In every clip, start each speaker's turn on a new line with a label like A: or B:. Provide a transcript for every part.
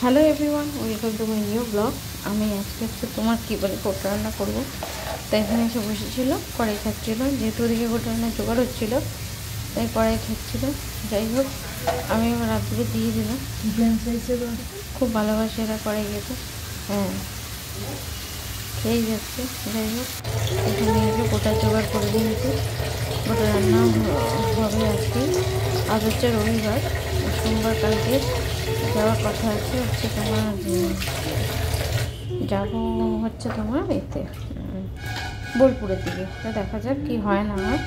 A: Hello everyone, welcome to my new blog. আমি আজকে হচ্ছে তোমার কী বলে গোটা রান্না করবো, তাই এখানে এসে বসেছিল, কড়াই খাচ্ছিল। যেহেতু ওদিকে গোটা রান্না জোগাড় হচ্ছিলো তাই কড়াই খাচ্ছিলো। যাই হোক, আমি এবার রাত্রে দিয়ে দিলাম। খুব ভালোবাসে এরা কড়াই খেতে, হ্যাঁ খেয়েই যাচ্ছে। যাই হোক, এখানে এসে গোটা জোগাড় করে দিয়েছি। গোটা রান্না হবে আজকে। আজ হচ্ছে রবিবার, সোমবার কালকে যাওয়ার কথা আছে। হচ্ছে তোমার যাবো হচ্ছে তোমার এতে বোলপুরের দিকে। তা দেখা যাক কি হয় না হয়।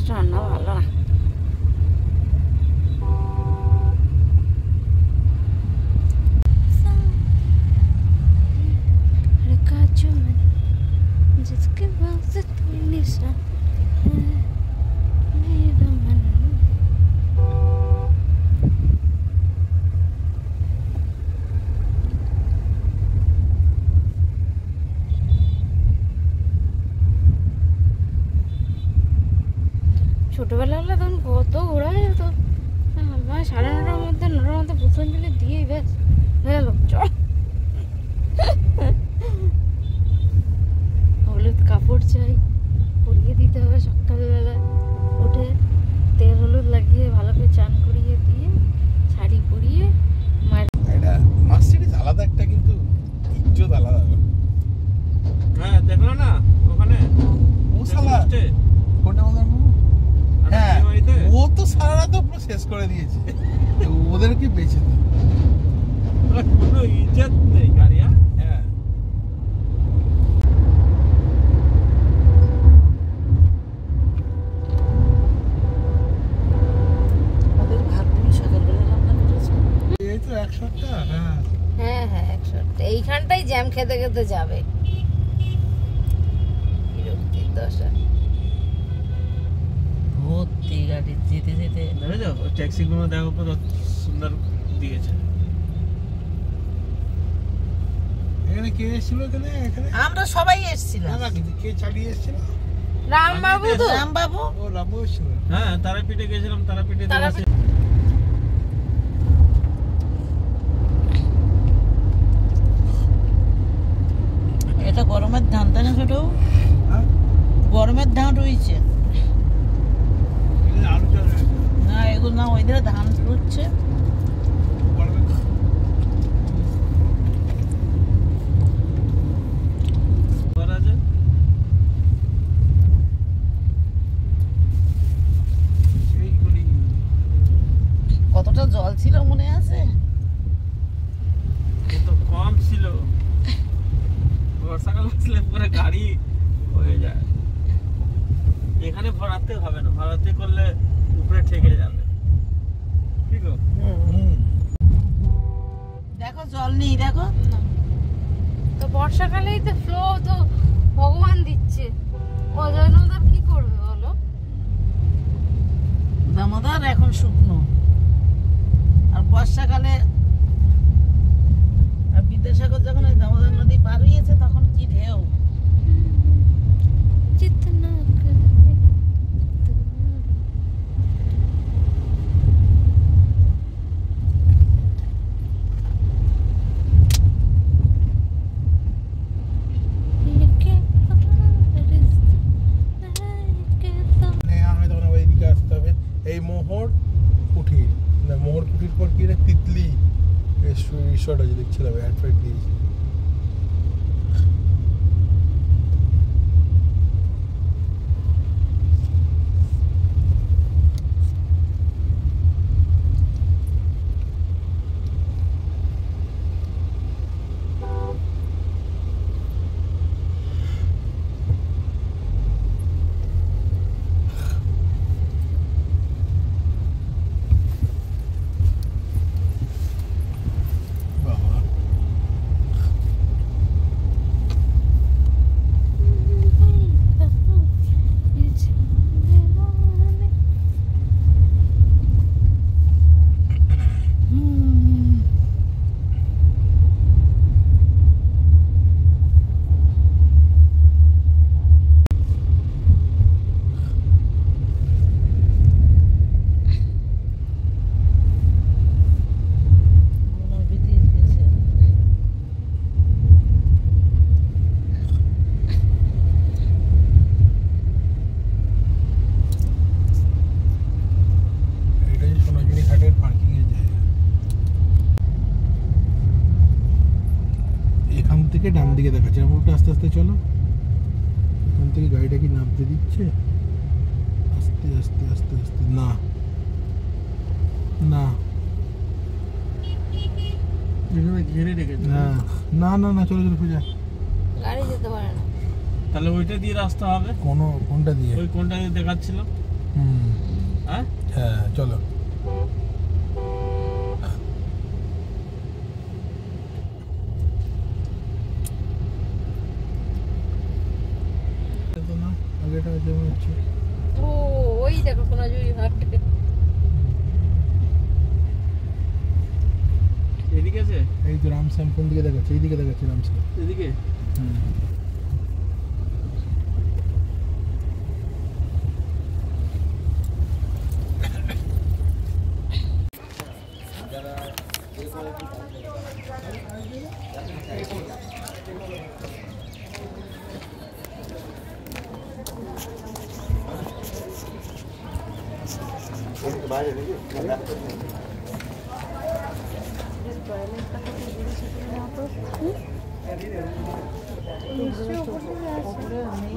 A: রান্না ভালো না। जिसके पास कोई निशान मेरा मन। ছোটবেলা হলে তখন কত ঘোরা যেত। 9:30টার মধ্যে 9টার মধ্যে পুষ্পাঞ্জলি দিয়ে ব্যাস হয়ে গেল। চল, হলুদ কাপড় চাই, পরিয়ে দিতে হবে সকালবেলা উঠে। তেল হলুদ লাগিয়ে ভালো করে চান করিয়ে দিয়ে শাড়ি পরিয়ে
B: মার্সিডিজ আলাদা একটা, কিন্তু ইজ্জত আলাদা।
C: হ্যাঁ দেখলো না ওখানে
B: ও শালা কোনটা বললাম? হ্যাঁ, ও তো সারা রাত পুরো শেষ করে দিয়েছে। ওদের কি বেঁচে দেয়
C: কোনো ইজ্জত নেই গাড়ি।
B: হ্যাঁ,
A: ওদের ভাগ্নি সকালবেলা রান্না করেছে।
B: এই তো 1 সপ্তাহ। হ্যাঁ
A: হ্যাঁ হ্যাঁ, 1 সপ্তাহ। এইখানটাই জ্যাম খেতে খেতে যাবে। বিরক্তির দশা। ভর্তি গাড়ি যেতে যেতে।
C: দেখেছো ট্যাক্সি গুলো দেখো কত সুন্দর দিয়েছে।
B: এখানে কে এসেছিল? এখানে
A: আমরা সবাই এসেছিলাম।
B: না কিন্তু কে চালিয়ে এসেছিল?
A: রামবাবু তো। রামবাবু।
B: ও রামু এসেছিল।
C: হ্যাঁ তারাপীঠে গেছিলাম, তারাপীঠে
A: এটা গরমের ধান তাই না ছোট?
B: হ্যাঁ,
A: গরমের ধান রয়েছে
B: আলু চাল
A: না, এগুলো না, ওই ধারে ধান রুচ্ছে। কতটা জল ছিল মনে আছে?
C: কত কম ছিল। বর্ষাকাল আসলে পুরো গাড়ি হয়ে যায়। এখানে ভরাতে হবে না, ভরাতে করলে উপরে ঠেকে যাবে। ঠিক আছে,
A: দেখো জল নেই, দেখো তো। বর্ষাকালেই তো ফ্লো তো ভগবান দিচ্ছে। ও জন্য তার কি করবে বলো? দামোদর এখন শুকনো, আর বর্ষাকালে আর বিদ্যাসাগর যখন ওই দামোদর নদী পার হয়েছে তখন কি ঢেউ।
B: এই মোহর কুঠির, না মোহর কুঠির পর কি রে, তিতলি রিসোর্ট আছে দেখছিলাম, অ্যাডভার্ট দিয়েছি। থেকে ডান দিকে দেখাচ্ছে, আমার একটু আস্তে আস্তে চলো। এখান থেকে গাড়িটা কি নামতে দিচ্ছে? আস্তে আস্তে আস্তে আস্তে, না না
C: এভাবে ঘিরে রেখেছে।
B: না না না না, চলো চলো সোজা।
A: গাড়ি যেতে পারে না।
C: তাহলে ওইটা দিয়ে রাস্তা হবে,
B: কোনটা দিয়ে?
C: ওই কোনটা দিয়ে দেখাচ্ছিল। হ্যাঁ
B: হ্যাঁ চলো। না আগেটা যেমন হচ্ছে।
A: ও ওই দেখো সোনাঝুরি হাট।
C: এদিকে আছে,
B: এই তো রামশ্যাম কোন দিকে দেখাচ্ছে? এইদিকে দেখাচ্ছে রামশ্যাম।
C: এদিকে।
A: নিশ্চয়ই ওপরে আছে।